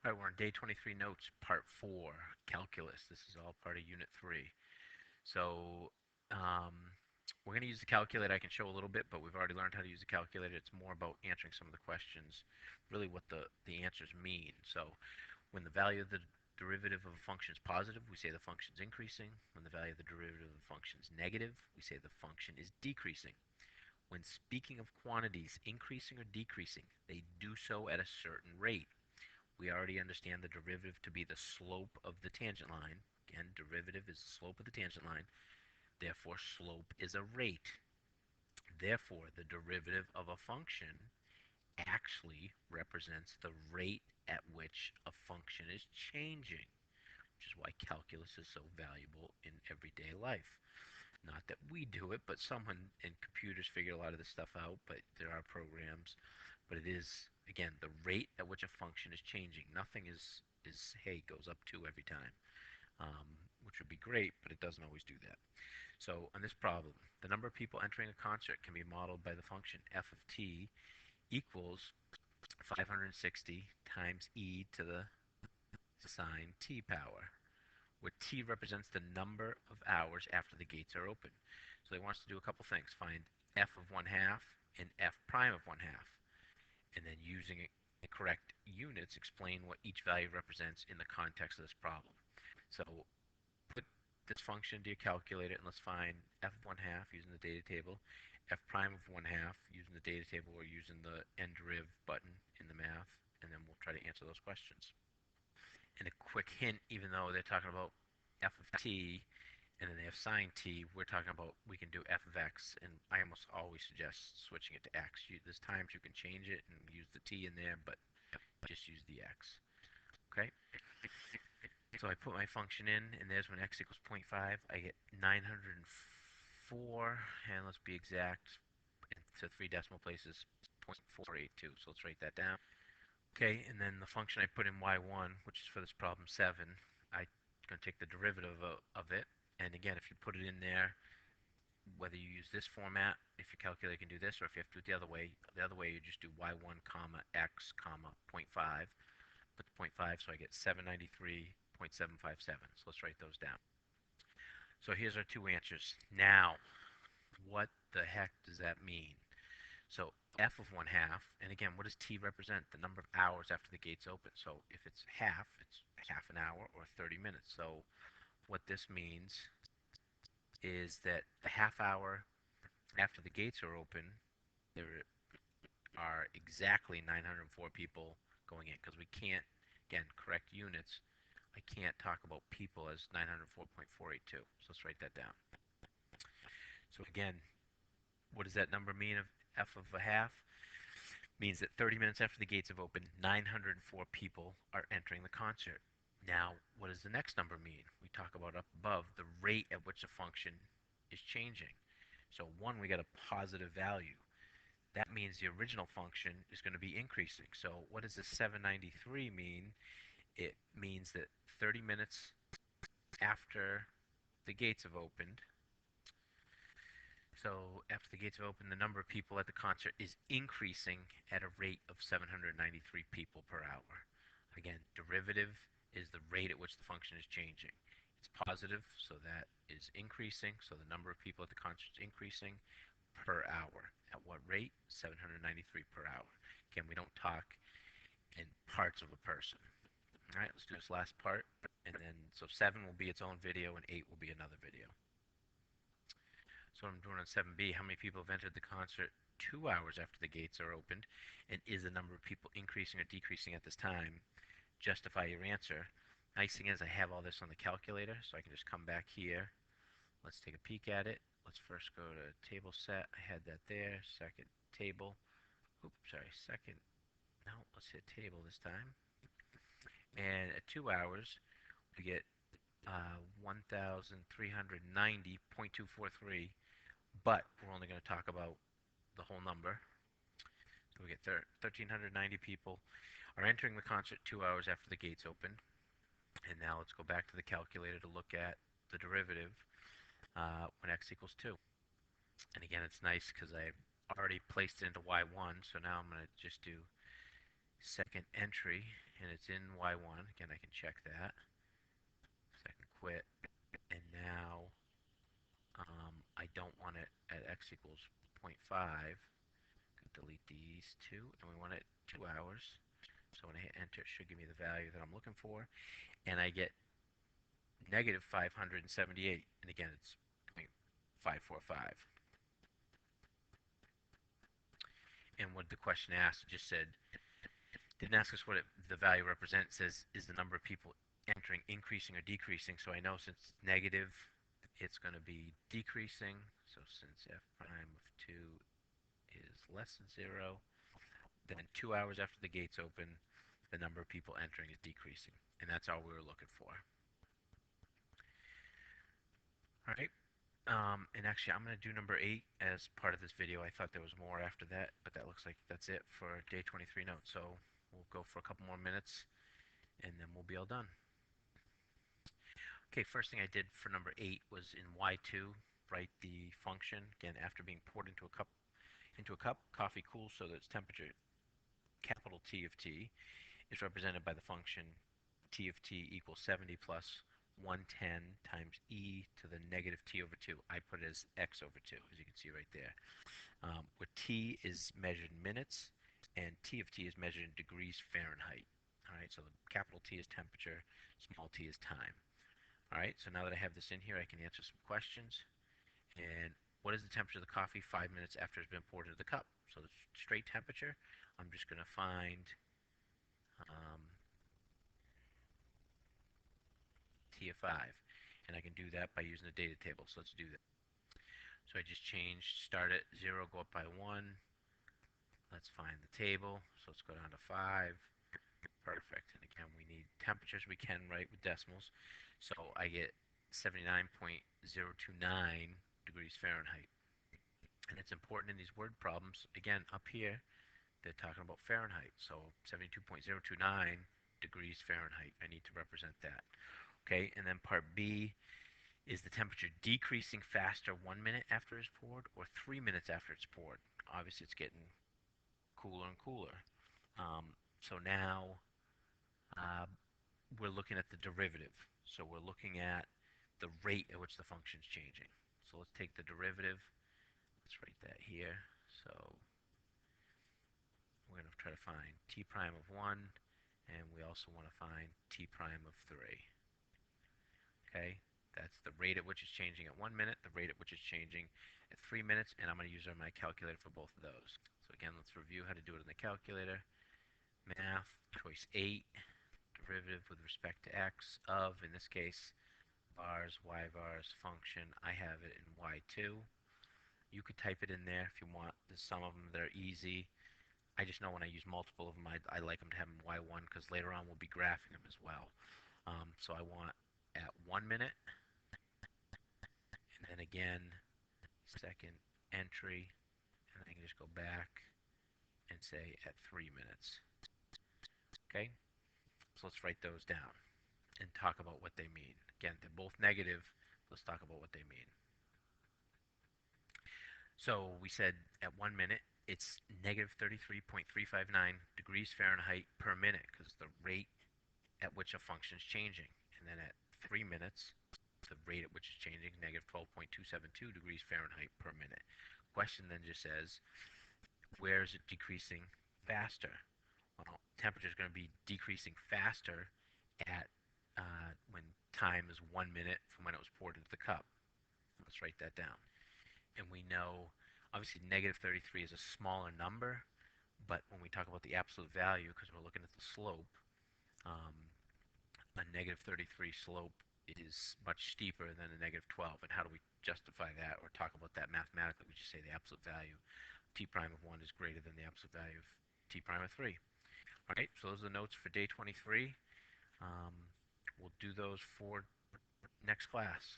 All right, we're on day 23 notes, part 4, calculus. This is all part of unit 3. So um, we're going to use the calculator. I can show a little bit, but we've already learned how to use the calculator. It's more about answering some of the questions, really what the answers mean. So when the value of the derivative of a function is positive, we say the function is increasing. When the value of the derivative of the function is negative, we say the function is decreasing. When speaking of quantities increasing or decreasing, they do so at a certain rate. We already understand the derivative to be the slope of the tangent line. Again, derivative is the slope of the tangent line. Therefore, slope is a rate. Therefore, the derivative of a function actually represents the rate at which a function is changing, which is why calculus is so valuable in everyday life. Not that we do it, but someone in computers figure a lot of this stuff out, but there are programs. But it is, again, the rate at which a function is changing. Nothing is hey, goes up 2 every time, which would be great, but it doesn't always do that. So on this problem, the number of people entering a concert can be modeled by the function f of t equals 560 times e to the sine t power, where t represents the number of hours after the gates are open. So they want us to do a couple things. Find f of 1 half and f prime of 1 half. And then using correct units, explain what each value represents in the context of this problem. So put this function into your calculator and let's find f of 1 half using the data table, f prime of 1 half using the data table or using the nderiv button in the math, and then we'll try to answer those questions. And a quick hint, even though they're talking about f of t and then they have sine t, we're talking about we can do f of x, and I almost always suggest switching it to x. There's times you can change it and use the t in there, but just use the x. Okay? So I put my function in, and there's when x equals 0.5. I get 904, and let's be exact, to 3 decimal places, 0.482. So let's write that down. Okay, and then the function I put in y1, which is for this problem 7, I'm going to take the derivative of it. And again, if you put it in there, whether you use this format, if your calculator can do this, or if you have to do it the other way you just do y1 comma x comma 0.5, put the 0.5, so I get 793.757. So let's write those down. So here's our two answers. Now, what the heck does that mean? So f of 1 half, and again, what does t represent? The number of hours after the gates open. So if it's half, it's half an hour or 30 minutes. So what this means is that a half hour after the gates are open, there are exactly 904 people going in because we can't, again, correct units. I can't talk about people as 904.482. So let's write that down. So again, what does that number mean of f of a half? Means that 30 minutes after the gates have opened, 904 people are entering the concert. Now, what does the next number mean? We talk about up above the rate at which a function is changing. So 1, we got a positive value. That means the original function is going to be increasing. So what does the 793 mean? It means that 30 minutes after the gates have opened, so after the gates have opened, the number of people at the concert is increasing at a rate of 793 people per hour. Again, derivative is the rate at which the function is changing. It's positive, so that is increasing, so the number of people at the concert is increasing per hour. At what rate? 793 per hour. Again, we don't talk in parts of a person. All right, let's do this last part. And then, so 7 will be its own video and 8 will be another video. So I'm doing on 7b, how many people have entered the concert 2 hours after the gates are opened? And is the number of people increasing or decreasing at this time? Justify your answer. Nice thing is I have all this on the calculator, so I can just come back here. Let's take a peek at it. Let's first go to table set. I had that there. Second table. Oops, sorry. Second. No, let's hit table this time. And at 2 hours, we get 1,390.243. But we're only going to talk about the whole number. So we get 1,390 people are entering the concert 2 hours after the gates open. And now let's go back to the calculator to look at the derivative when x equals 2. And again, it's nice because I've already placed it into y1, so now I'm going to just do second entry, and it's in Y1. Again, I can check that. Second quit, and now I don't want it at x equals zero point 0.5. Delete these two, and we want it 2 hours. So when I hit enter, it should give me the value that I'm looking for, and I get negative 578, and again, it's 0.545. And what the question asked, it just said, didn't ask us what the value represents. It says, is the number of people entering increasing or decreasing? So I know since it's negative, it's going to be decreasing. So since f prime of 2 is less than 0, then 2 hours after the gates open, the number of people entering is decreasing. And that's all we were looking for. All right. And actually, I'm going to do number 8 as part of this video. I thought there was more after that, but that looks like that's it for day 23 notes. So we'll go for a couple more minutes, and then we'll be all done. Okay, first thing I did for number 8 was in Y2, write the function. Again, after being poured into a cup, coffee cools so that its temperature, capital T of T, is represented by the function T of T equals 70 plus 110 times e to the negative T over 2. I put it as x over 2, as you can see right there. Where T is measured in minutes, and T of T is measured in degrees Fahrenheit. All right, so the capital T is temperature, small t is time. All right, so now that I have this in here, I can answer some questions. And what is the temperature of the coffee 5 minutes after it's been poured into the cup? So the straight temperature, I'm just going to find um, T of 5. And I can do that by using the data table. So let's do that. So I just changed start at 0, go up by 1. Let's find the table. So let's go down to 5. Perfect. And again, we need temperatures we can write with decimals. So I get 79.029 degrees Fahrenheit. And it's important in these word problems. Again, up here, they're talking about Fahrenheit. So 72.029 degrees Fahrenheit. I need to represent that. Okay, and then part B is the temperature decreasing faster 1 minute after it's poured or 3 minutes after it's poured. Obviously, it's getting cooler and cooler. So now uh, we're looking at the derivative. So we're looking at the rate at which the function is changing. So let's take the derivative. Let's write that here. So we're going to try to find t prime of 1, and we also want to find t prime of 3. Okay, that's the rate at which it's changing at 1 minute, the rate at which it's changing at 3 minutes, and I'm going to use my calculator for both of those. So again, let's review how to do it in the calculator. Math, choice 8, derivative with respect to x of, in this case, bars, y bars, function. I have it in y2. You could type it in there if you want. There's some of them that are easy. I just know when I use multiple of them, I like them to have them y1 because later on we'll be graphing them as well. So I want at 1 minute, and then again, second entry, and I can just go back and say at 3 minutes. Okay, so let's write those down and talk about what they mean. Again, they're both negative. Let's talk about what they mean. So we said at 1 minute, it's negative 33.359 degrees Fahrenheit per minute because the rate at which a function is changing. And then at 3 minutes, the rate at which it's changing, negative 12.272 degrees Fahrenheit per minute. Question then just says, where is it decreasing faster? Well, temperature is going to be decreasing faster at when time is 1 minute from when it was poured into the cup. Let's write that down. And we know, obviously, negative 33 is a smaller number, but when we talk about the absolute value, because we're looking at the slope, um, a negative 33 slope is much steeper than a negative 12. And how do we justify that or talk about that mathematically? We just say the absolute value t prime of 1 is greater than the absolute value of t prime of 3. All right, so those are the notes for day 23. We'll do those for next class.